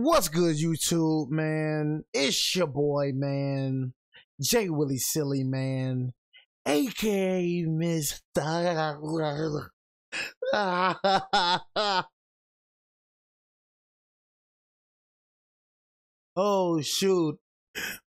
What's good, YouTube, man? It's your boy, man, J Willie Silly, man, aka Mr. Oh shoot.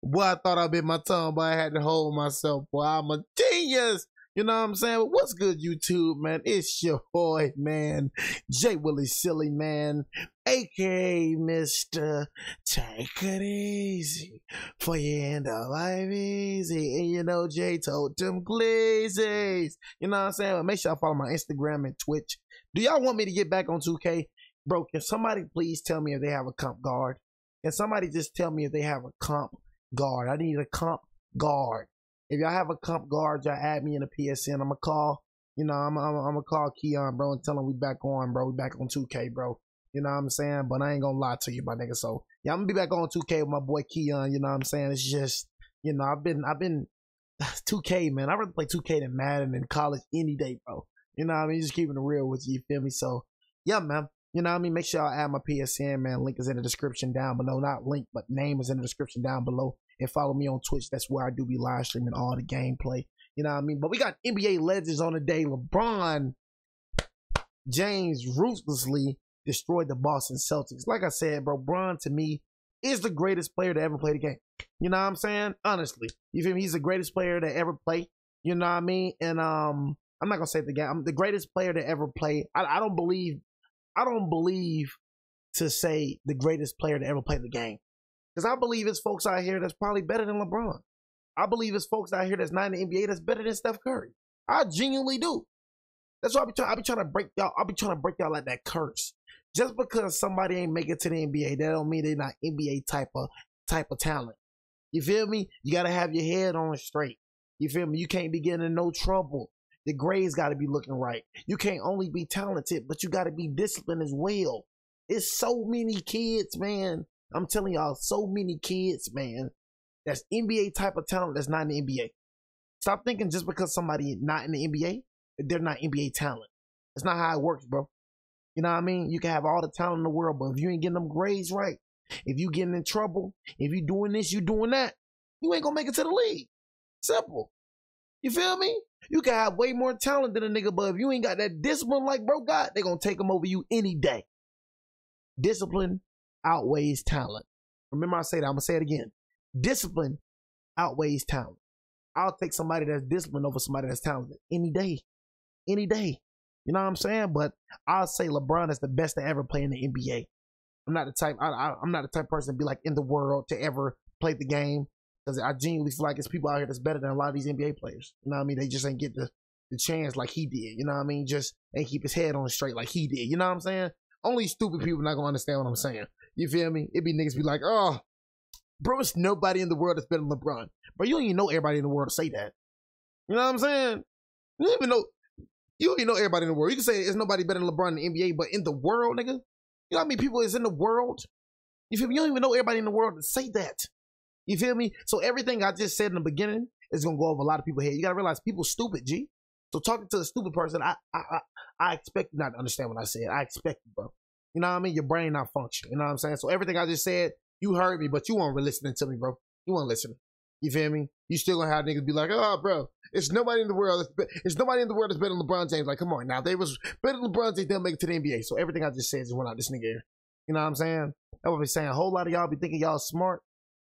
Boy, I thought I bit my tongue, but I had to hold myself. Boy, I'm a genius. You know what I'm saying? But what's good, YouTube, man? It's your boy, man, J Willie Silly, man, aka Mr. Take It Easy for you end up life easy. And you know, Jay told them glazes. You know what I'm saying? But make sure I follow my Instagram and Twitch. Do y'all want me to get back on 2K? Bro, can somebody please tell me if they have a comp guard? Can somebody just tell me if they have a comp guard? I need a comp guard. If y'all have a comp guard, y'all add me in the PSN. I'm gonna call, you know, I'm gonna call Keon, bro, and tell him we back on, bro. We back on 2K, bro. You know what I'm saying? But I ain't gonna lie to you, my nigga. So yeah, I'm gonna be back on 2K with my boy Keon. You know what I'm saying? It's just, you know, I've been 2K, man. I'd rather play 2K than Madden in college any day, bro. You know what I mean? Just keeping it real with you, you feel me? So yeah, man. You know what I mean? Make sure y'all add my PSN, man. Link is in the description down below. Not link, but name is in the description down below. And follow me on Twitch. That's where I do be live streaming all the gameplay. You know what I mean? But we got NBA legends on the day. LeBron James ruthlessly destroyed the Boston Celtics. Like I said, bro, Bron to me is the greatest player to ever play the game. You know what I'm saying? Honestly. You feel me? He's the greatest player to ever play. You know what I mean? And I'm not gonna say the game. I'm the greatest player to ever play. I don't believe to say the greatest player to ever play the game. Because I believe it's folks out here that's probably better than LeBron. I believe it's folks out here that's not in the NBA that's better than Steph Curry. I genuinely do. That's why I be trying to break y'all. I be trying to break y'all like that curse. Just because somebody ain't make it to the NBA, that don't mean they're not NBA type of talent. You feel me? You gotta have your head on straight. You feel me? You can't be getting in no trouble. The grades got to be looking right. You can't only be talented, but you got to be disciplined as well. It's so many kids, man. I'm telling y'all, so many kids, man, that's NBA type of talent that's not in the NBA. Stop thinking just because somebody not in the NBA, they're not NBA talent. That's not how it works, bro. You know what I mean? You can have all the talent in the world, but if you ain't getting them grades right, if you getting in trouble, if you doing this, you doing that, you ain't going to make it to the league. Simple. You feel me? You can have way more talent than a nigga, but if you ain't got that discipline like bro got, they gonna take him over you any day. Discipline outweighs talent. Remember I say that, I'm gonna say it again. Discipline outweighs talent. I'll take somebody that's disciplined over somebody that's talented any day. Any day. You know what I'm saying? But I'll say LeBron is the best to ever play in the NBA. I'm not the type, I'm not the type of person to be like in the world to ever play the game. Because I genuinely feel like it's people out here that's better than a lot of these NBA players. You know what I mean? They just ain't get the chance like he did. You know what I mean? Just ain't keep his head on straight like he did. You know what I'm saying? Only stupid people not going to understand what I'm saying. You feel me? It be niggas be like, oh, bro, it's nobody in the world that's better than LeBron. But you don't even know everybody in the world to say that. You know what I'm saying? You don't even know everybody in the world. You can say it's nobody better than LeBron in the NBA, but in the world, nigga, you know how many people is in the world? You feel me? You don't even know everybody in the world to say that. You feel me? So everything I just said in the beginning is gonna go over a lot of people's head. You gotta realize people stupid, G. So talking to a stupid person, I expect you not to understand what I said. I expect you, bro. You know what I mean? Your brain not functioning. You know what I'm saying? So everything I just said, you heard me, but you weren't listening to me, bro. You weren't listening. You feel me? You still gonna have niggas be like, oh, bro, it's nobody in the world that's better than LeBron James. Like, come on, now if they was better than LeBron James, they'll make it to the NBA. So everything I just said just went out this nigga here. You know what I'm saying? That's what I'm saying. A whole lot of y'all be thinking y'all smart.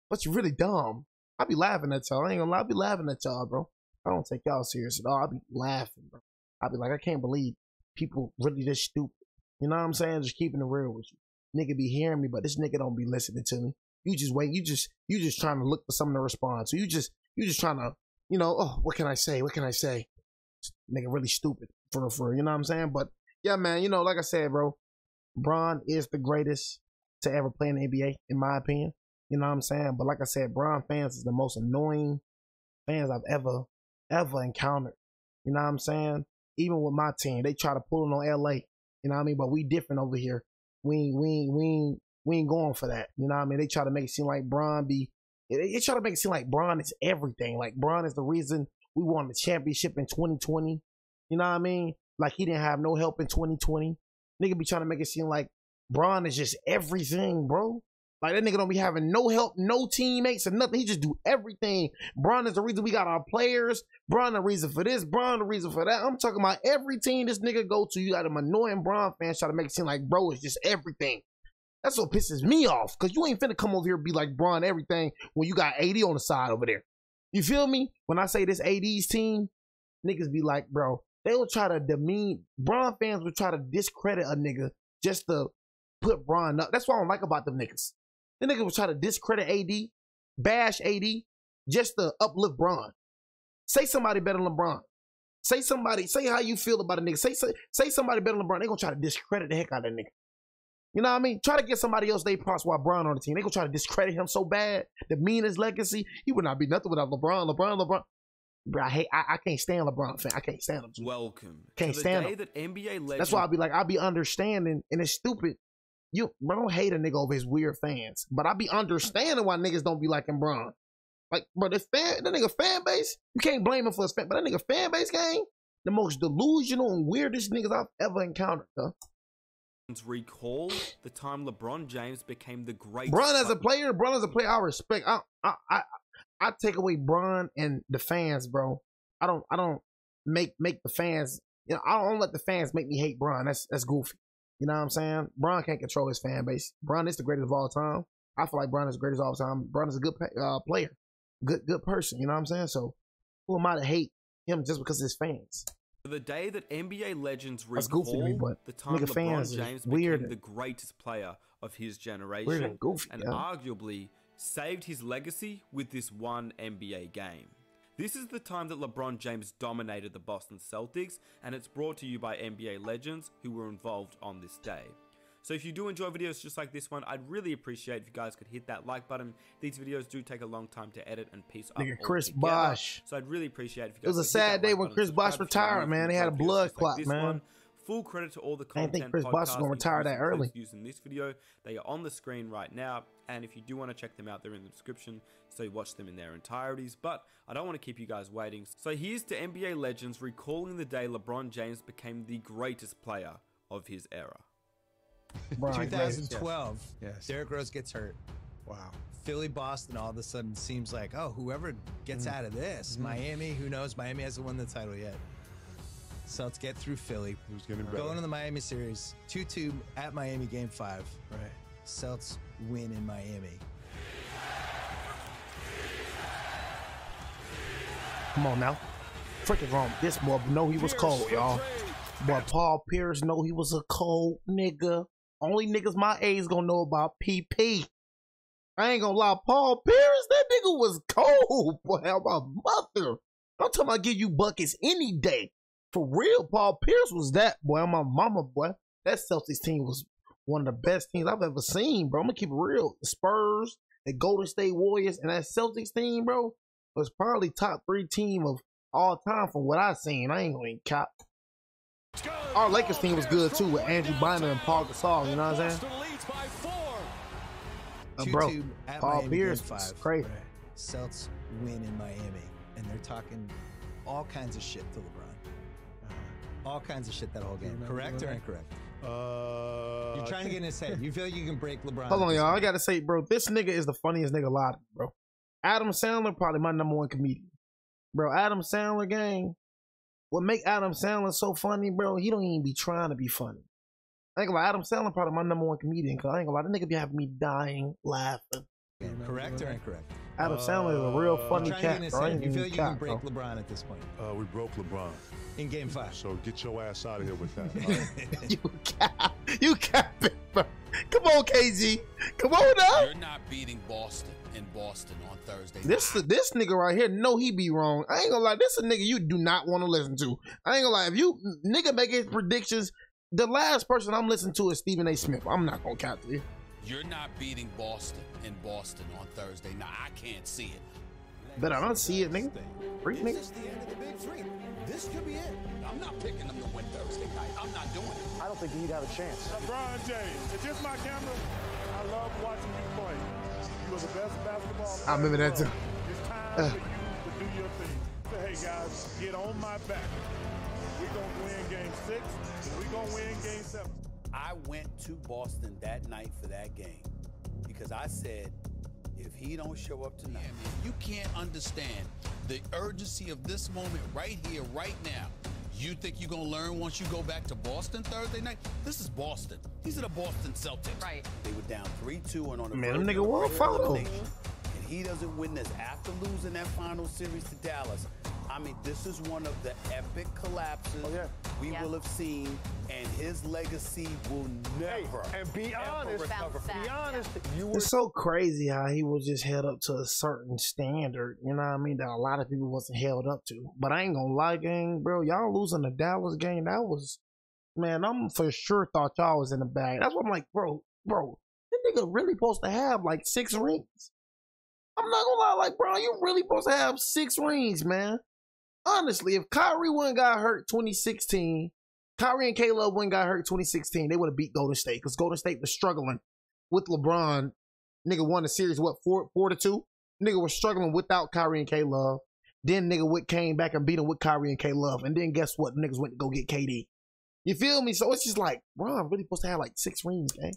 But you're really dumb. I be laughing at y'all. I ain't gonna lie. I be laughing at y'all, bro. I don't take y'all serious at all. I be laughing, bro. I be like, I can't believe people really this stupid. You know what I'm saying? Just keeping it real with you. Nigga be hearing me, but this nigga don't be listening to me. You just wait. You just trying to look for something to respond. So you just trying to, you know, oh, what can I say? What can I say? Nigga really stupid for real. You know what I'm saying? But yeah, man, you know, like I said, bro, Bron is the greatest to ever play in the NBA, in my opinion. You know what I'm saying? But like I said, Bron fans is the most annoying fans I've ever encountered. You know what I'm saying? Even with my team, they try to pull it on LA. You know what I mean? But we different over here. We ain't going for that. You know what I mean? They try to make it seem like Bron they try to make it seem like Bron is everything. Like Bron is the reason we won the championship in 2020. You know what I mean? Like he didn't have no help in 2020. Nigga be trying to make it seem like Bron is just everything, bro. Like, that nigga don't be having no help, no teammates, or nothing. He just do everything. Bron is the reason we got our players. Bron the reason for this. Bron the reason for that. I'm talking about every team this nigga go to. You got them annoying Bron fans try to make it seem like bro is just everything. That's what pisses me off, because you ain't finna come over here and be like Bron everything when you got AD on the side over there. You feel me? When I say this AD's team, niggas be like, bro, they will try to demean. Bron fans will try to discredit a nigga just to put Bron up. That's what I don't like about them niggas. The niggas will try to discredit AD, bash AD, just to uplift Bron. Say somebody better than LeBron. Say how you feel about a nigga. Say somebody better than LeBron. They gonna try to discredit the heck out of that nigga. You know what I mean? Try to get somebody else they props while Bron on the team. They gonna try to discredit him so bad, demean his legacy. He would not be nothing without LeBron. Bro, I can't stand LeBron fan. I can't stand him. Welcome. Can't to the stand day him. that NBA legend. That's why I be understanding, and it's stupid. Bro, don't hate a nigga over his weird fans, but I be understanding why niggas don't be liking Bron. Like, bro, the nigga fan base, you can't blame him for his fan, but that nigga fan base game, the most delusional and weirdest niggas I've ever encountered, though. Recall the time LeBron James became the greatest. Bron as a player, I respect. I take away Bron and the fans, bro. I don't make the fans. I don't let the fans make me hate Bron. That's goofy. You know what I'm saying? Bron can't control his fan base. Bron is the greatest of all time. I feel like Bron is the greatest of all time. Bron is a good player, good person. You know what I'm saying? So who am I to hate him just because of his fans? The day that NBA legends That's goofy to me, recall but the time nigga fans LeBron James weird became the greatest player of his generation weird and goofy, and yeah. arguably saved his legacy with this one NBA game. This is the time that LeBron James dominated the Boston Celtics, and it's brought to you by NBA legends who were involved on this day. So if you do enjoy videos just like this one, I'd really appreciate if you guys could hit that like button. These videos do take a long time to edit and piece up. Nigga, Chris altogether. Bosh. So I'd really appreciate if you guys It was a could hit sad that day like when button, Chris Bosh subscribe if you retired, want man. to They had a videos blood just like clot, this man. one. Full credit to all the I didn't content think Chris Bosh was gonna retire that early. used in this video. They are on the screen right now, and if you do want to check them out, they're in the description, so you watch them in their entireties. But I don't want to keep you guys waiting. So here's to NBA legends recalling the day LeBron James became the greatest player of his era. 2012, Yes. Derrick Rose gets hurt. Wow. Philly, Boston, all of a sudden seems like, oh, whoever gets out of this, Miami, who knows? Miami hasn't won the title yet. Celtics get through Philly. Who's getting better? Go into the Miami series. 2-2 at Miami, game 5. Right. Celtics win in Miami. Come on now. Freaking wrong. This boy know he was cold, y'all. Boy, Paul Pierce know he was a cold nigga. Only niggas my age gonna know about PP. I ain't gonna lie, Paul Pierce, that nigga was cold, boy. How about mother? I'm talking about give you buckets any day. For real, Paul Pierce was that, boy. I'm my mama, boy. That Celtics team was one of the best teams I've ever seen, bro. I'm gonna keep it real. The Spurs, the Golden State Warriors, and that Celtics team, bro, was probably top 3 team of all time from what I've seen. I ain't gonna even cop. Our Lakers team was good too with Andrew Bynum and Paul Gasol. You know what I'm saying? 2-2 Bro, at Paul Miami, Pierce game was 5. crazy. Celtics win in Miami, and they're talking all kinds of shit to LeBron. All kinds of shit that whole game. Correct or incorrect? You're trying to get in his head. You feel like you can break LeBron. Hold on, y'all. I gotta say, bro, this nigga is the funniest nigga alive, bro. Adam Sandler, probably my #1 comedian. Bro, Adam Sandler gang. What make Adam Sandler so funny, bro, he don't even be trying to be funny. I ain't gonna lie, Adam Sandler probably my #1 comedian, cause I ain't gonna lie, that nigga be having me dying laughing. Correct or incorrect? Adam Sandler is a real funny Trying to get cat, in his bro. I head. ain't You feel even like you can cap, break bro. LeBron at this point We broke LeBron. in game 5. So get your ass out of here with that. You cap it, bro. Come on, KG. Come on now. You're not beating Boston in Boston on Thursday. This nigga right here, know he be wrong. I ain't gonna lie, this a nigga you do not want to listen to. I ain't gonna lie, if you nigga make his predictions, the last person I'm listening to is Stephen A. Smith. I'm not gonna count you. You're not beating Boston in Boston on Thursday. Now I can't see it. But I don't see it, nigga. Freak nigga. This is the end of the big three. This could be it. I'm not picking them to win Thursday night. I'm not doing it. I don't think he'd have a chance. LeBron James, is this my camera? I love watching you play. You are the best basketball player. I remember that in the too. world. It's time for you to do your thing. So, hey guys, get on my back. We're gonna win game 6, and we're gonna win game 7. I went to Boston that night for that game. because I said, if he don't show up tonight, you can't understand the urgency of this moment right here, right now. You think you're going to learn once you go back to Boston Thursday night? This is Boston. These are the Boston Celtics. Right. They were down 3-2 and on the Man, verge them nigga of won finals. elimination. And he doesn't win this after losing that final series to Dallas. I mean, this is one of the epic collapses we will have seen, and his legacy will never, and be honest, recover. be honest, you were It's so crazy how he was just held up to a certain standard, you know what I mean, that a lot of people wasn't held up to. But I ain't gonna lie, gang, bro, y'all losing the Dallas game, that was, man, I'm for sure thought y'all was in the bag. That's what I'm like, bro, this nigga really supposed to have like 6 rings. I'm not gonna lie, like, bro, you really supposed to have 6 rings, man. Honestly, if Kyrie wouldn't got hurt 2016, Kyrie and Caleb wouldn't got hurt 2016, they would have beat Golden State because Golden State was struggling with LeBron. Nigga won the series, what, 4-2? Nigga was struggling without Kyrie and Caleb. Then nigga came back and beat him with Kyrie and Caleb. And then guess what? Niggas went to go get KD. You feel me? So it's just like, bro, I'm really supposed to have like 6 rings, man.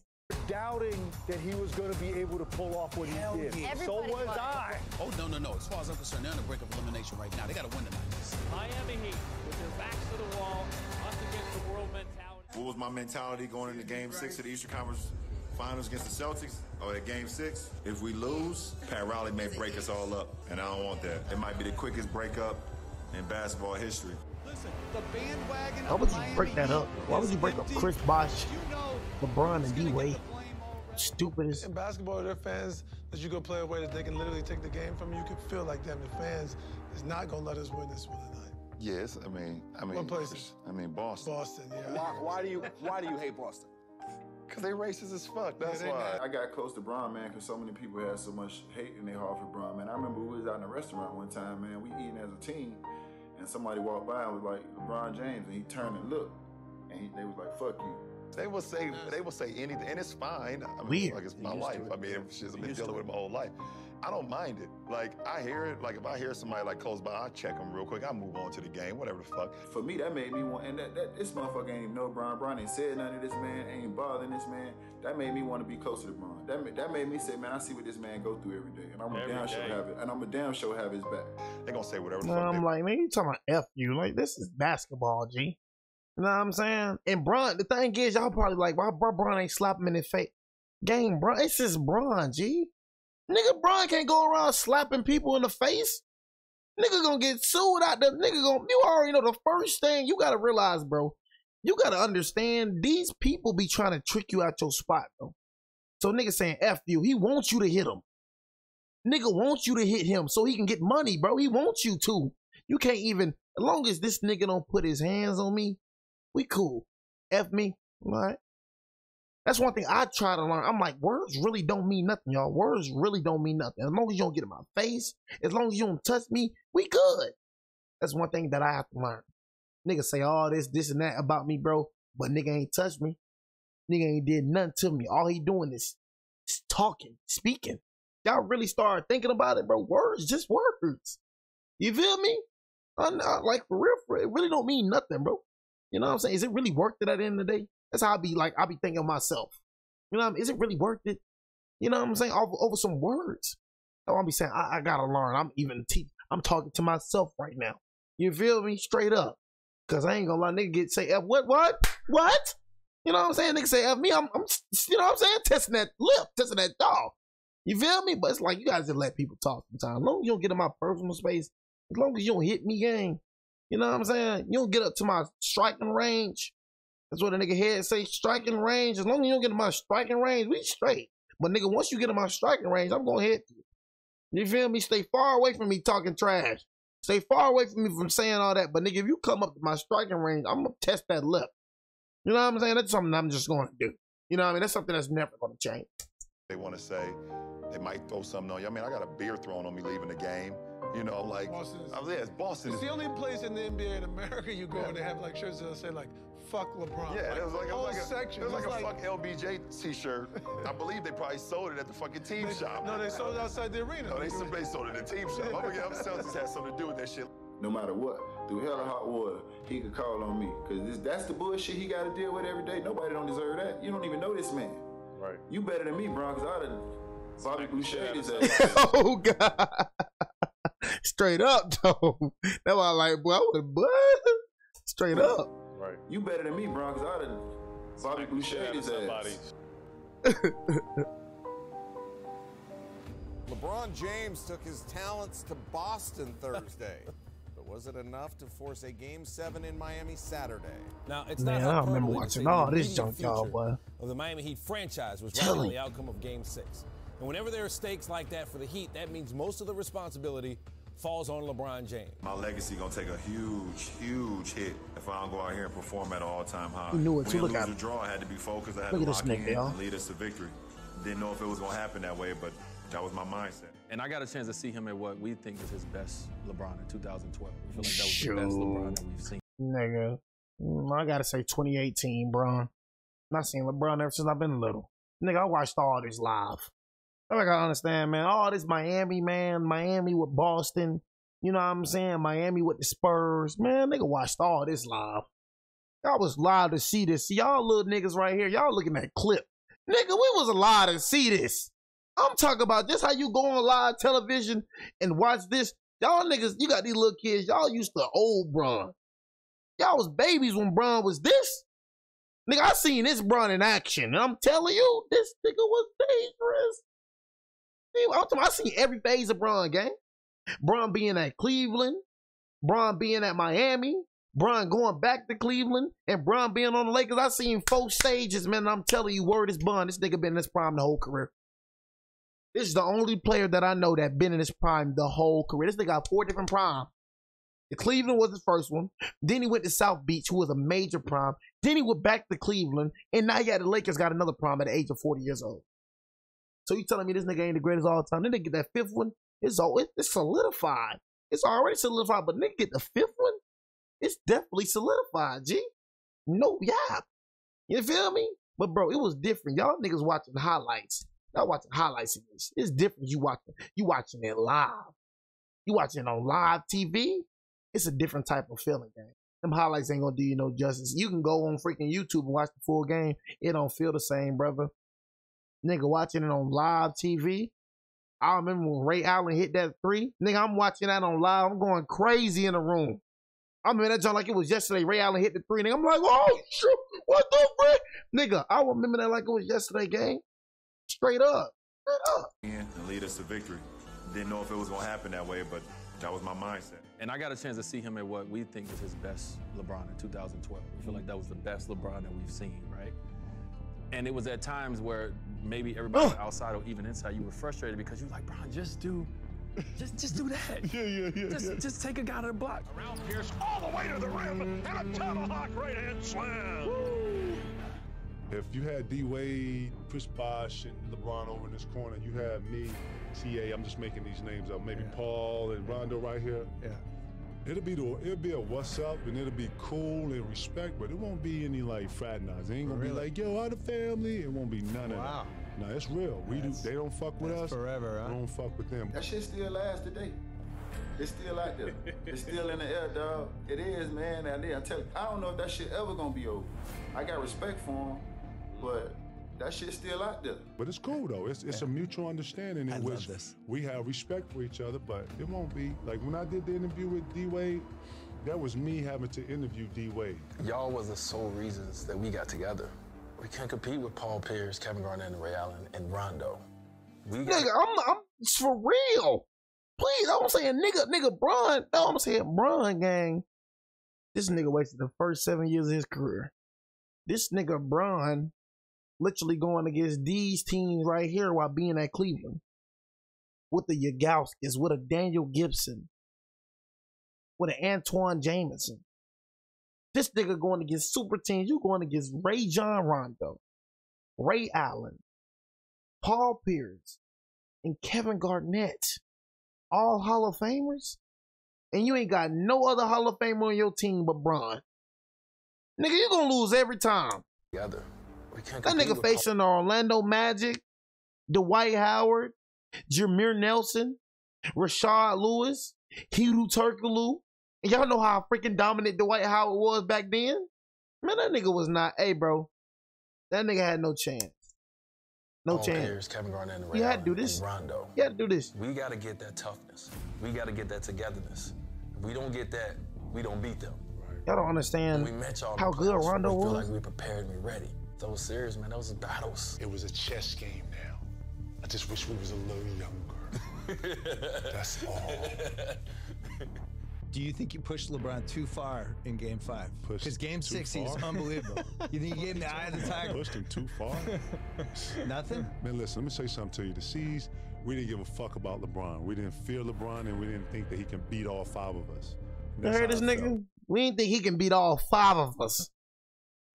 doubting that he was going to be able to pull off what he did. yeah. So was I. Oh, no. As far as I'm concerned, they're on the brink of elimination right now. They got to win tonight. Miami Heat, with their backs to the wall, us against the world mentality. What was my mentality going into Game 6 of the Eastern Conference Finals against the Celtics? Or at Game 6? If we lose, Pat Riley may break us all up, and I don't want that. It might be the quickest breakup in basketball history. Listen, the bandwagon. Why would you break that up? Why would you break up Chris Bosh, LeBron, and D-Wade? Stupidest. In basketball, there are fans that you can play away that they can literally take the game from you. You can feel like, damn, the fans is not going to let us win this one tonight. Yes, I mean, What places? I mean, Boston. Boston, yeah. Why do you hate Boston? Because they racist as fuck, that's they why. not. I got close to Bron, man, because so many people had so much hate in their heart for Bron, man. I remember we was out in a restaurant one time, man, we eating as a team, and somebody walked by and was like, LeBron James, and he turned and looked, and they was like, fuck you. They will say anything, and it's fine. I mean, Weird. like it's my life. I mean, it's just I've been dealing with it my whole life. I don't mind it. Like, I hear it. Like, if I hear somebody like close by, I check them real quick. I move on to the game, whatever the fuck. For me, that made me want, and this motherfucker ain't even know Bron. Bron ain't said nothing to this man, ain't bothering this man. That made me want to be closer to Bron. That made me say, man, I see what this man go through every day, and I'm a damn sure have it, and I'm a damn sure have his back. They gonna say whatever the fuck. I'm like, man, you talking about F you? Like, this is basketball, G. You know what I'm saying? And Bron, the thing is, y'all probably like, why Bron ain't slapping him in his face? Game, Bron, it's just Bron, G. Nigga, Bron can't go around slapping people in the face. Nigga gonna get sued out there. You already know the first thing you gotta realize, bro. You gotta understand, these people be trying to trick you out your spot, bro. So nigga saying F you, he wants you to hit him. Nigga wants you to hit him so he can get money, bro. He wants you to. You can't even, as long as this nigga don't put his hands on me, we cool. F me, all right? That's one thing I try to learn. I'm like, words really don't mean nothing, y'all. Words really don't mean nothing. As long as you don't get in my face, as long as you don't touch me, we good. That's one thing that I have to learn. Niggas say all this and that about me, bro, but nigga ain't touched me. Nigga ain't did nothing to me. All he doing is talking, speaking. Y'all really start thinking about it, bro. Words, just words. You feel me? Like, for real, it really don't mean nothing, bro. You know what I'm saying? Is it really worth it at the end of the day? That's how I be thinking of myself. You know what I mean? Is it really worth it? You know what I'm saying? Over some words. So I'll be saying, I gotta learn. I'm talking to myself right now. You feel me? Straight up. Cause I ain't gonna lie, nigga say F what? You know what I'm saying? Nigga say F me, I'm you know what I'm saying? Testing that lip, testing that dog. You feel me? But it's like, you guys just let people talk sometimes. As long as you don't get in my personal space, as long as you don't hit me, gang. You know what I'm saying? You don't get up to my striking range. That's what a nigga head say, striking range. As long as you don't get in my striking range, we straight. But nigga, once you get in my striking range, I'm gonna hit you. You feel me? Stay far away from me talking trash. Stay far away from me from saying all that. But nigga, if you come up to my striking range, I'm gonna test that lip. You know what I'm saying? That's something I'm just gonna do. You know what I mean? That's something that's never gonna change. They want to say, they might throw something on you. I mean, I got a beer thrown on me leaving the game. You know, like, it's Boston. It's the only place in the NBA in America you go and they have like shirts that say like, fuck LeBron. Yeah, it was like a fuck LBJ t-shirt. I believe they probably sold it at the fucking team shop. No, they sold it outside the arena. No, they sold it at the team shop. I'm Celtics had something to do with that shit. No matter what, through hell or hot water, he could call on me. Because that's the bullshit he got to deal with every day. Nobody don't deserve that. You don't even know this man. Right. You better than me, Bron, because I done Bobby Boucher his ass. Oh, God. Straight up, though. That's why I like, boy, I would, what? Straight up. Right. You better than me, Bron, because I done Bobby Boucher his ass. LeBron James took his talents to Boston Thursday. But was it enough to force a Game 7 in Miami Saturday? Now, it's Man, not I remember watching all this junk, y'all, boy. Of the Miami Heat franchise was right on the outcome of Game 6. And whenever there are stakes like that for the Heat, that means most of the responsibility falls on LeBron James. My legacy gonna take a huge hit if I don't go out here and perform at an all-time high. You knew it too. Look at the draw. I had to be focused. I had Look to at this lock nigga, in y'all. and lead us to victory. Didn't know if it was gonna happen that way, but that was my mindset. And I got a chance to see him at what we think is his best LeBron in 2012. We feel like that was the best LeBron that we've seen. Nigga, I gotta say 2018, bro. Not seen LeBron ever since I've been little. Nigga, I watched all this live. I gotta understand, man. All this Miami, man. Miami with Boston. You know what I'm saying? Miami with the Spurs. Man, nigga watched all this live. Y'all was live to see this. See, y'all little niggas right here, y'all looking at clip. Nigga, we was alive to see this. I'm talking about this, how you go on live television and watch this. Y'all niggas, you got these little kids, y'all used to old Bron. Y'all was babies when Bron was this. Nigga, I seen this Bron in action, and I'm telling you, this nigga was dangerous. I seen every phase of Bron, gang. Bron being at Cleveland, Bron being at Miami, Bron going back to Cleveland, and Bron being on the Lakers. I seen 4 stages, man. I'm telling you, word is bond. This nigga been in this prime the whole career. This is the only player that I know that been in his prime the whole career. This nigga got 4 different primes. The Cleveland was his first one. Then he went to South Beach, who was a major prime. Then he went back to Cleveland, and now he had the Lakers got another prime at the age of 40 years old. So you telling me this nigga ain't the greatest all time? Then they get that 5th one. It's solidified. It's already solidified, but nigga get the 5th one. It's definitely solidified, G. No, yeah. You feel me? But bro, it was different. Y'all niggas watching highlights. Y'all watching highlights of this. It's different. You watching it live. You watching it on live TV. It's a different type of feeling, gang. Them highlights ain't gonna do you no justice. You can go on freaking YouTube and watch the full game. It don't feel the same, brother. Nigga watching it on live TV. I remember when Ray Allen hit that 3. Nigga, I'm watching that on live. I'm going crazy in the room. I remember that joint like it was yesterday. Ray Allen hit the 3. Nigga, I'm like, oh, shit. What the frick? Nigga, I remember that like it was yesterday, gang. Straight up. Straight up. And lead us to victory. Didn't know if it was going to happen that way, but that was my mindset. And I got a chance to see him at what we think is his best LeBron in 2012. We feel like that was the best LeBron that we've seen, right? And it was at times where maybe everybody outside or even inside, you were frustrated because you were like, Bron, just do that. Yeah. Just take a guy to the block. Around Pierce, all the way to the rim, and a tomahawk right-hand slam. Woo. If you had D-Wade, Chris Bosh, and LeBron over in this corner, you have me, TA, I'm just making these names up, maybe Paul and Rondo right here. Yeah. It'll be a what's up, and it'll be cool and respect, but it won't be any like fraternizing. It ain't gonna be like, yo, how the family? It won't be none of that. No, it's real. They don't fuck with us. Forever, huh? We don't fuck with them. That shit still lasts today. It's still out there. It's still in the air, dog. It is, man. I don't know if that shit ever gonna be over. I got respect for him, but that shit's still out there. But it's cool though. It's a mutual understanding in which this. we have respect for each other, but it won't be like when I did the interview with D-Wade, that was me having to interview D-Wade. Y'all was the sole reasons that we got together. We can't compete with Paul Pierce, Kevin Garnett, and Ray Allen, and Rondo. Nigga, I'm for real. Please, I'm saying nigga, Bron. No, I'm saying Bron, gang. This nigga wasted the first 7 years of his career. This nigga Bron literally going against these teams right here while being at Cleveland. With the Yagowskis, with a Daniel Gibson, with an Antoine Jameson. This nigga going against super teams. You going against Ray John Rondo, Ray Allen, Paul Pierce, and Kevin Garnett. All Hall of Famers? And you ain't got no other Hall of Famer on your team but Bron. Nigga, you gonna lose every time. Together. We can't That nigga facing the Orlando Magic, Dwight Howard, Jameer Nelson, Rashard Lewis, Hiru Turkoglu. And y'all know how freaking dominant Dwight Howard was back then? Man, that nigga was not, hey bro, that nigga had no chance. No Paul chance. Pierce, Kevin Garnett, and Ray You had Allen, to do this. and Rondo. You had to do this. We got to get that toughness. We got to get that togetherness. If we don't get that, we don't beat them. Y'all don't understand we met y'all how good Rondo we feel was. like we prepared and we ready. Those series, man, those are battles. It was a chess game now. I just wish we was a little younger. That's all. Do you think you pushed LeBron too far in Game 5? Because Game 6, he was unbelievable. You think you gave him the eye of the tiger? Pushed him too far? Nothing? Man, listen, let me say something to you. The C's, we didn't give a fuck about LeBron. We didn't fear LeBron, and we didn't think that he can beat all 5 of us. You heard this nigga? We didn't think he can beat all 5 of us.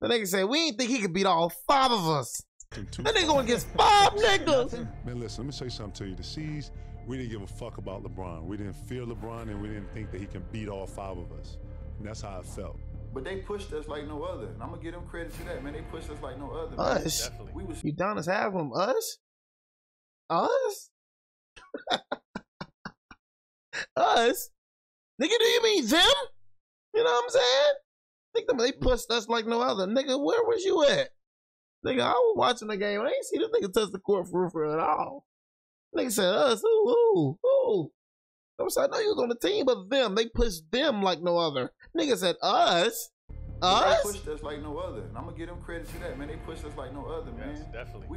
The nigga said, we didn't think he could beat all 5 of us. That nigga going against 5 niggas. Man, listen, let me say something to you. The C's, we didn't give a fuck about LeBron. We didn't fear LeBron, and we didn't think that he can beat all 5 of us. And that's how it felt. But they pushed us like no other. And I'm going to give them credit to that, man. They pushed us like no other. Us? You down as half of them? Us? Us? Us? Nigga, do you mean them? You know what I'm saying? Think they pushed us like no other. Nigga, where was you at? Nigga, I was watching the game. I ain't see this nigga touch the court for at all. Nigga said us. Ooh. I was like, no, you was on the team, but them. They pushed them like no other. Nigga said us. Us? They pushed us like no other. And I'm going to give them credit to that, man. They pushed us like no other, man. Yes, definitely.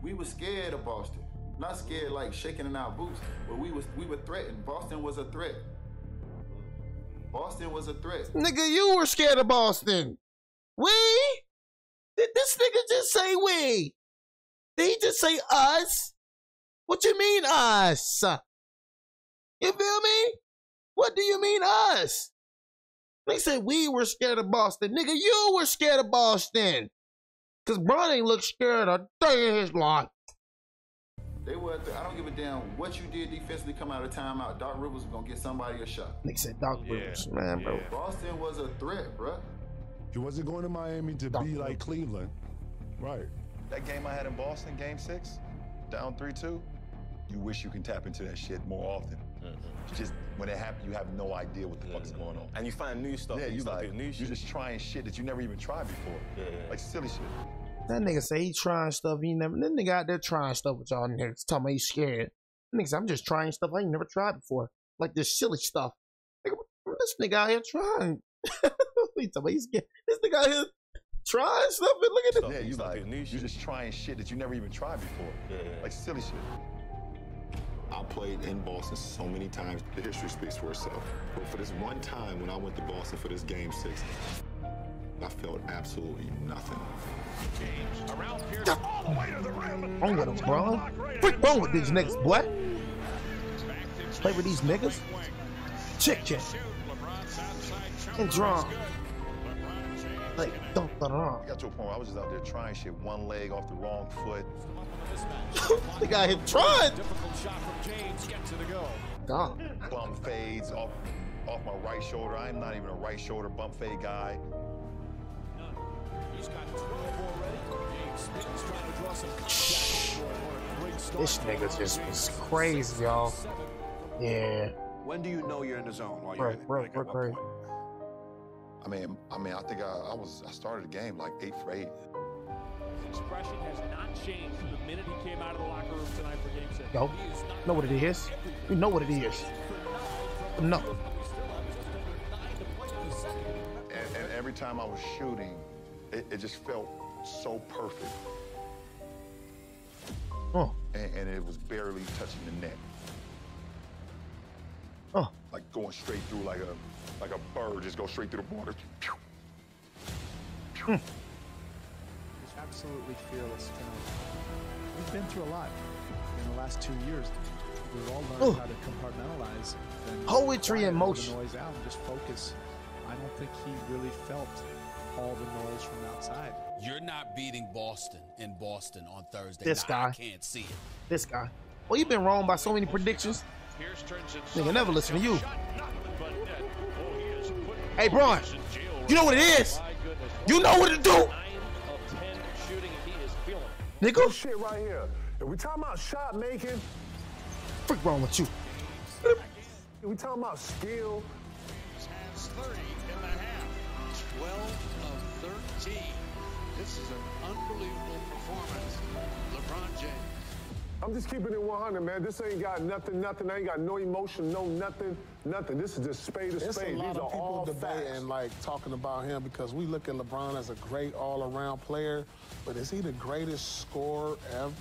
We was scared of Boston. Not scared like shaking in our boots, but we were threatened. Boston was a threat. Boston was a threat. Nigga, you were scared of Boston. We? Did this nigga just say we? Did he just say us? What you mean us? You feel me? What do you mean us? They said we were scared of Boston. Nigga, you were scared of Boston. Cause Bron ain't look scared a day in his life. They were. I don't give a damn what you did defensively. Come out of timeout. Doc Rivers was gonna get somebody a shot. Nigga said Doc Rivers, man, bro. Boston was a threat, bro. He wasn't going to Miami to be like Cleveland. Right. That game I had in Boston, Game 6, down 3-2. You wish you can tap into that shit more often. Just when it happens, you have no idea what the fuck is going on. And you find new stuff. Yeah, new shit. You're just trying shit that you never even tried before. Like silly shit. That nigga say he trying stuff he never. That nigga out there trying stuff with y'all niggas. Talking about he's scared. That nigga say, I'm just trying stuff I ain't never tried before. Like this silly stuff. Nigga, this nigga out here trying. He talking about he's scared. This nigga out here trying stuff. And look at this. Yeah, you're just trying shit that you never even tried before. Like silly shit. I played in Boston so many times. The history speaks for itself. But for this one time when I went to Boston for this Game 6, I felt absolutely nothing. James around Pierce all the way to the rim. Wrong with them, bro. What's wrong with these niggas, boy? Play with these niggas. Check. And draw. Like, don't I got to a point where I was just out there trying shit. One leg off the wrong foot. The guy hit trying. Difficult shot from James. Get to the go. God. Bump fades off my right shoulder. I'm not even a right shoulder bump fade guy. He's got 12 already. James Smith is trying to draw some contact. This nigga just was crazy, y'all. Yeah. When do you know you're in the zone? While Bro, you're in it? crazy. I mean, I think I started the game like 8 for 8. His expression has not changed from the minute he came out of the locker room tonight for Game 6. Yo, know what it is? You know what it is. No. And every time I was shooting, it just felt so perfect. Oh. And it was barely touching the net. Oh. Like going straight through like a bird, just go straight through the border. He's absolutely fearless tonight. We've been through a lot in the last 2 years. We've all learned how to compartmentalize. Poetry in motion. The noise out and just focus. I don't think he really felt all the noise from outside. You're not beating Boston in Boston on Thursday. This guy. I can't see it. This guy. Well, you've been wrong by so many predictions. Nigga, never listen to you. Hey, Bron, you know what it is? You know what to do. Nigga. This shit right here. If we talking about shot making, Freak wrong with you. if we talking about skill. Has 30 in the half. 12 of 13. This is an unbelievable performance, LeBron James. I'm just keeping it 100, man. This ain't got nothing. I ain't got no emotion, no nothing. This is just spade to spade. It's a lot These are of people all debating, facts. like, talking about him because we look at LeBron as a great all-around player, but is he the greatest scorer ever?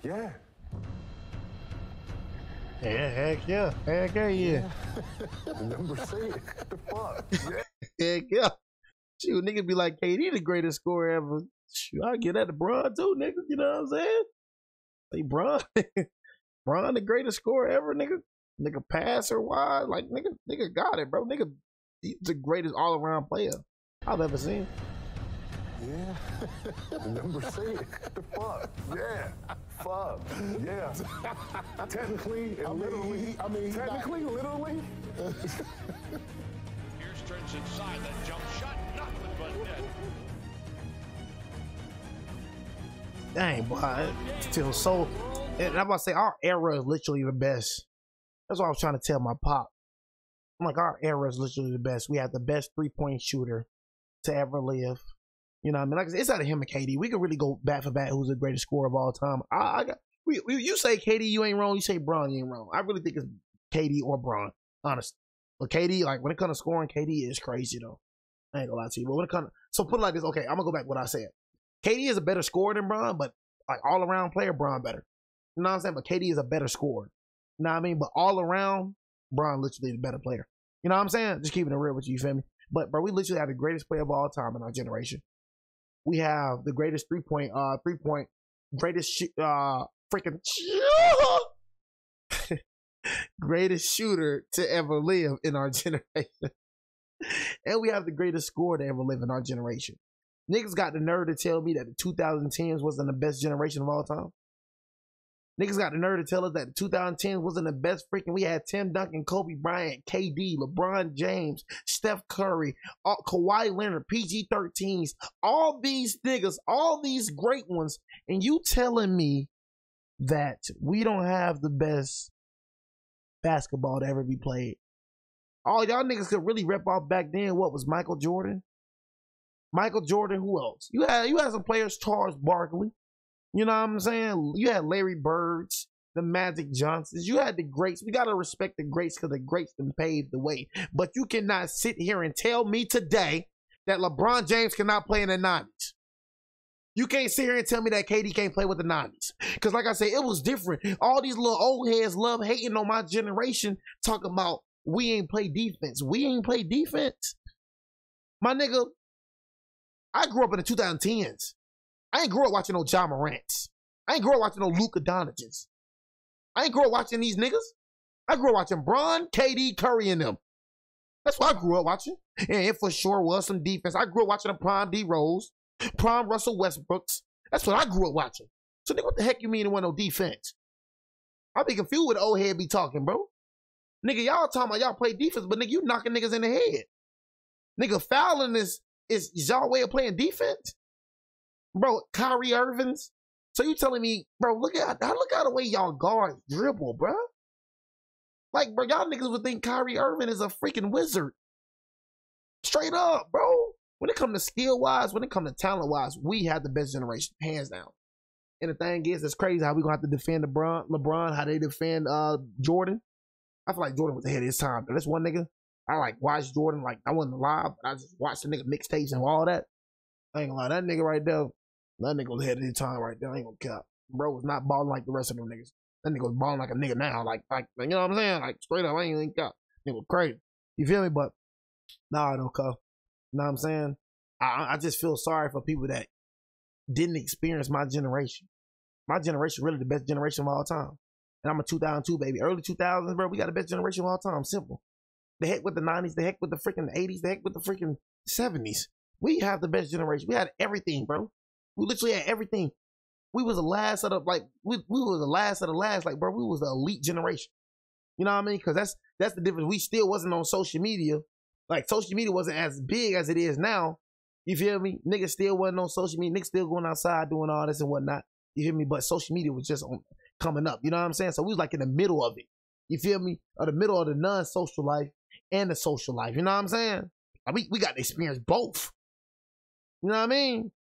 Yeah. Yeah, heck yeah. Number 6. The fuck? Yeah. Heck yeah. Shoot, nigga be like, KD the greatest scorer ever. Shoot, I get that to Bron too, nigga. You know what I'm saying? Say Bron, Bron the greatest scorer ever, nigga. Nigga passer wide, like nigga got it, bro. Nigga, he's the greatest all around player I've ever seen. Yeah. Number 6. The fuck? Yeah. Fuck. Yeah. Technically and literally. Technically, literally. Here's Trent's inside. That jump shot, nothing but net. Dang, boy, it's still so. And I'm about to say, our era is literally the best. That's what I was trying to tell my pop. I'm like, our era is literally the best. We have the best 3-point shooter to ever live. You know what I mean? Like I said, it's out of him and KD. We could really go bat for bat who's the greatest scorer of all time. You say KD, you ain't wrong. You say Bron, you ain't wrong. I really think it's KD or Bron, honestly. But KD, like when it comes to scoring, KD is crazy though. I ain't gonna lie to you. But when it comes to, so put it like this, okay, I'm gonna go back to what I said. KD is a better scorer than Bron, but like all around player, Bron better. You know what I'm saying? But KD is a better scorer. You know what I mean? But all around, Bron literally the better player. You know what I'm saying? Just keeping it real with you, feel me? But bro, we literally have the greatest player of all time in our generation. We have the greatest greatest shooter to ever live in our generation. And we have the greatest scorer to ever live in our generation. Niggas got the nerve to tell me that the 2010s wasn't the best generation of all time. Niggas got the nerve to tell us that the 2010s wasn't the best freaking. We had Tim Duncan, Kobe Bryant, KD, LeBron James, Steph Curry, Kawhi Leonard, PG-13s, all these niggas, all these great ones. And you telling me that we don't have the best basketball to ever be played. All y'all niggas could really rip off back then. What was Michael Jordan? Michael Jordan, who else? You had some players, Charles Barkley. You know what I'm saying? You had Larry Birds, the Magic Johnsons. You had the greats. We got to respect the greats because the greats done paved the way. But you cannot sit here and tell me today that LeBron James cannot play in the 90s. You can't sit here and tell me that KD can't play with the 90s. Because like I said, it was different. All these little old heads love hating on my generation, talking about we ain't play defense. We ain't play defense. My nigga, I grew up in the 2010s. I ain't grew up watching no John Morants. I ain't grew up watching no Luka Donchits. I ain't grew up watching these niggas. I grew up watching Bron, KD, Curry, and them. That's what I grew up watching. And it for sure was some defense. I grew up watching the prime D Rose, prime Russell Westbrooks. That's what I grew up watching. So nigga, what the heck you mean there wasn't no defense? I be confused with the old head be talking, bro. Nigga, y'all talking about y'all play defense, but nigga, you knocking niggas in the head. Nigga, fouling is y'all way of playing defense? Bro, Kyrie Irving's. So you telling me, bro, look at the way y'all guards dribble, bro. Like, bro, y'all niggas would think Kyrie Irving is a freaking wizard. Straight up, bro. When it comes to skill-wise, when it comes to talent-wise, we have the best generation, hands down. And the thing is, it's crazy how we gonna have to defend LeBron, how they defend Jordan. I feel like Jordan was ahead of his time. But that's one nigga. I like watched Jordan, like I wasn't alive, but I just watched the nigga mixtapes and all that. I ain't gonna lie, that nigga right there, that nigga was ahead of his time right there. I ain't gonna cap. Bro was not balling like the rest of them niggas. That nigga was balling like a nigga now. Like you know what I'm saying? Like straight up, I ain't even cap. Nigga was crazy. You feel me? But nah, I don't cuff. You know what I'm saying? I just feel sorry for people that didn't experience my generation. My generation really the best generation of all time. And I'm a 2002 baby. Early 2000s, bro, we got the best generation of all time. Simple. The heck with the 90s, the heck with the freaking 80s, the heck with the freaking 70s. We have the best generation. We had everything, bro. We literally had everything. We was the last of the, like, we was the last of the last. Like, bro, we was the elite generation. You know what I mean? Because that's the difference. We still wasn't on social media. Like, social media wasn't as big as it is now. You feel me? Niggas still wasn't on social media. Niggas still going outside doing all this and whatnot. You feel me? But social media was just coming up. You know what I'm saying? So we was like in the middle of it. You feel me? Or the middle of the non-social life and the social life. You know what I'm saying? Like we got to experience both. You know what I mean?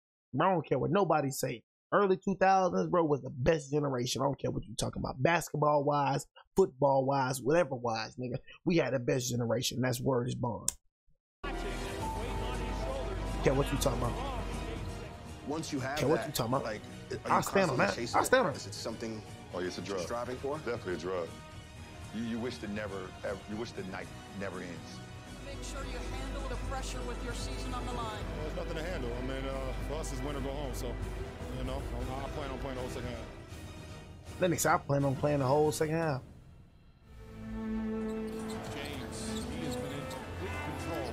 I don't care what nobody say. Early 2000s, bro, was the best generation. I don't care what you talking about. Basketball-wise, football-wise, whatever-wise, nigga. We had the best generation. That's word is bond. Okay, what you talking about? Once you have okay, what you talking about? Like, I stand on that. I stand on it. Is it something it's a drug. you're striving for? Definitely a drug. You wish the night never ends. Make sure you handle the pressure with your season on the line. Well, there's nothing to handle. I mean, for us, it's win or go home. So, you know, I plan on playing the whole second half. Then I plan on playing the whole second half. James, he has been in complete control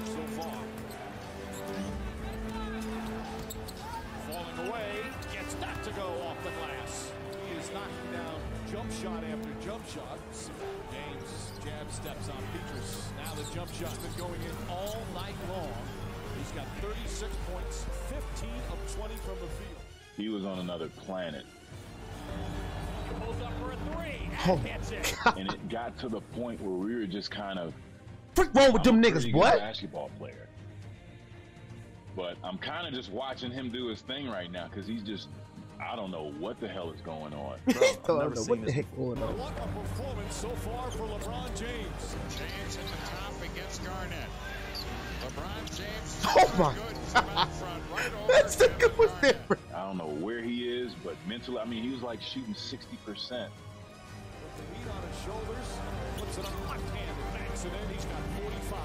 so far. Falling away, gets that to go off the glass. He is knocking down jump shot after jump shot. James jab steps on Petrus. Now the jump shot's been going in all night long. He's got 36 points, 15 of 20 from the field. He was on another planet. Pulls up for a three. Oh, hits it. And it got to the point where we were just kind of... What's wrong with them niggas, boy? Basketball player. But I'm kind of just watching him do his thing right now because he's just... I don't know what the hell is going on. Bro, I don't know what the heck going on. What a performance so far for LeBron James. James at the top against Garnett. LeBron James. Oh my God. That's the good was different. I don't know where he is, but mentally, I mean, he was like shooting 60%. With the heat on his shoulders, puts it on left-handed, banks it in. He's got 45.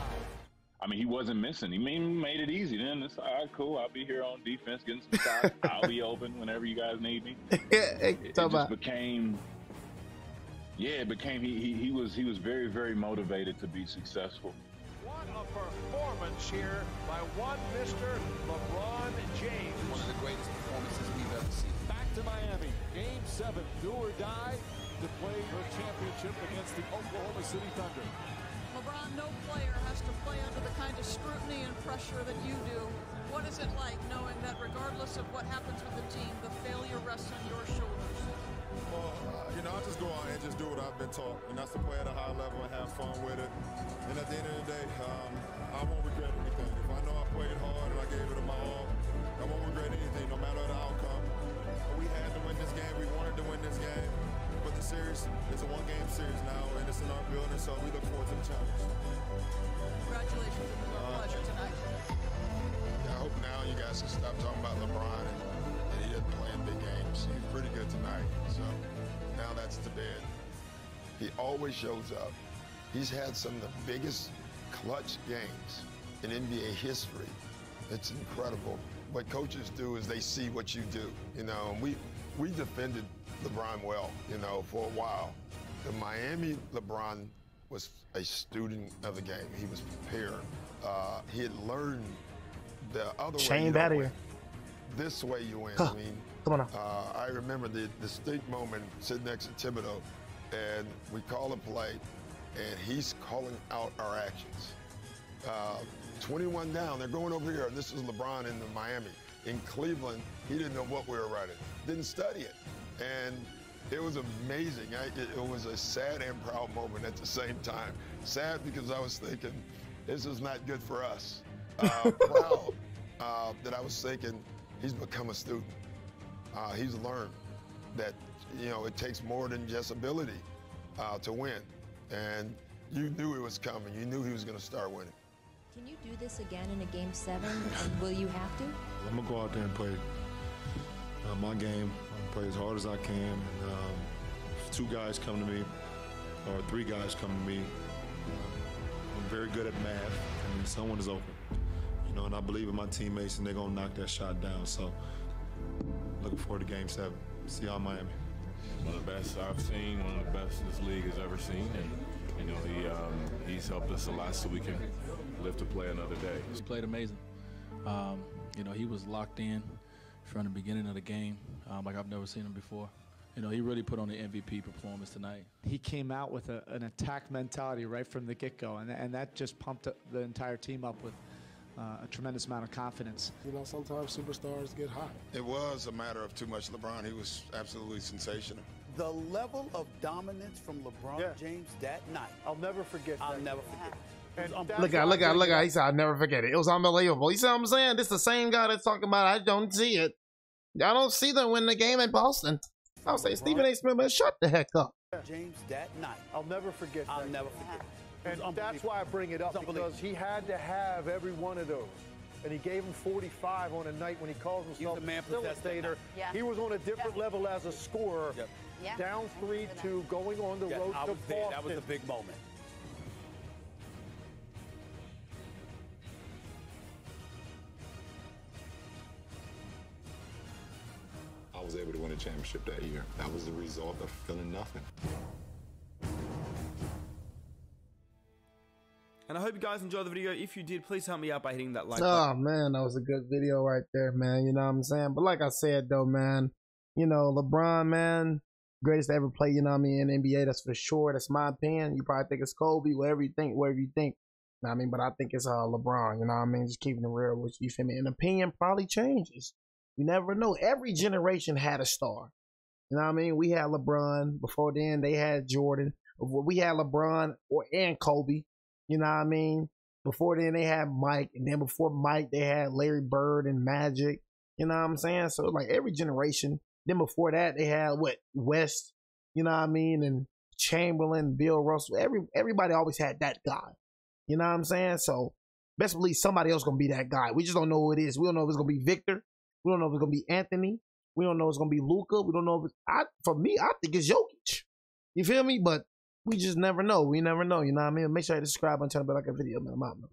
I mean, he wasn't missing. He made it easy. Then it's all right, cool. I'll be here on defense, getting some shots. I'll be open whenever you guys need me. It just became, yeah, it became. He was very, very motivated to be successful. What a performance here by one Mr. LeBron James. One of the greatest performances we've ever seen. Back to Miami, Game 7, do or die to play her championship against the Oklahoma City Thunder. LeBron, no player has to play under the kind of scrutiny and pressure that you do. What is it like knowing that regardless of what happens with the team, the failure rests on your shoulders? Well, you know, I just go out and just do what I've been taught, and that's to play at a high level and have fun with it. And at the end of the day, I won't regret anything. If I know I played hard and I gave it my all, I won't regret anything, no matter the outcome. We had to win this game. We wanted to win this game. But the series is a one-game series now, and it's in our building, so we look forward to the challenge. Congratulations. It was our pleasure tonight. Yeah, I hope now you guys can stop talking about LeBron and he doesn't play in big games. He's pretty good tonight, so now that's to bed. He always shows up. He's had some of the biggest clutch games in NBA history. It's incredible. What coaches do is they see what you do, you know, and we defended LeBron well, you know, for a while. The Miami LeBron was a student of the game. He was prepared. He had learned the other way you don't win. This way you win. I mean, come on. I remember the distinct moment sitting next to Thibodeau, and we call a play, and he's calling out our actions. 21 down, they're going over here, and this is LeBron in Miami. In Cleveland, he didn't know what we were running, didn't study it. And it was amazing. It was a sad and proud moment at the same time. Sad because I was thinking, this is not good for us. Proud that I was thinking, he's become a student. He's learned that, you know, it takes more than just ability to win. And you knew it was coming. You knew he was going to start winning. Can you do this again in a Game 7? And will you have to? I'm going to go out there and play my game. I'm play as hard as I can. And, if 2 guys come to me, or 3 guys come to me, I'm very good at math. I mean, someone is open. You know, and I believe in my teammates, and they're going to knock that shot down. So, looking forward to Game 7. See y'all in Miami. One of the best I've seen, one of the best this league has ever seen. And you know, he's helped us a lot so we can live to play another day. He played amazing. You know, he was locked in from the beginning of the game, like I've never seen him before. You know, he really put on the MVP performance tonight. He came out with an attack mentality right from the get-go, and that just pumped the entire team up with a tremendous amount of confidence. You know, sometimes superstars get hot. It was a matter of too much LeBron. He was absolutely sensational. The level of dominance from LeBron James that night. I'll never forget that. I'll never forget. Look out. He said, I'll never forget it. It was unbelievable. You see what I'm saying? This is the same guy that's talking about, I don't see it. Y'all don't see them win the game in Boston. I'll say, Stephen A. Smith, man, shut the heck up. James, that night. I'll never forget that. I'll never forget it. And that's why I bring it up, because he had to have every one of those. And he gave him 45 on a night when he calls himself a facilitator. Yeah. He was on a different level as a scorer. Yep. Yeah. Down 3-2, going on the road to Boston. That was a big moment. I was able to win a championship that year. That was the result of feeling nothing. And I hope you guys enjoyed the video. If you did, please help me out by hitting that like Oh, button. man, that was a good video right there, man. You know what I'm saying? But like I said, though, man, you know, LeBron, man, greatest to ever play, you know what I mean, in the NBA, that's for sure. That's my opinion. You probably think it's Kobe, whatever you think. You know what I mean? But I think it's LeBron, you know what I mean? Just keeping it real with you, feel me? An opinion probably changes. You never know. Every generation had a star. You know what I mean? We had LeBron. Before then, they had Jordan. We had LeBron and Kobe. You know what I mean? Before then, they had Mike. And then before Mike, they had Larry Bird and Magic. You know what I'm saying? So, like, every generation. Then before that, they had, West. You know what I mean? And Chamberlain, Bill Russell. Everybody always had that guy. You know what I'm saying? So, best believe somebody else going to be that guy. We just don't know who it is. We don't know if it's going to be Victor. We don't know if it's going to be Anthony. We don't know if it's going to be Luka. We don't know if it's... For me, I think it's Jokic. You feel me? But we just never know. We never know. You know what I mean? Make sure you subscribe and turn on the bell like a video, man. I'm out, man.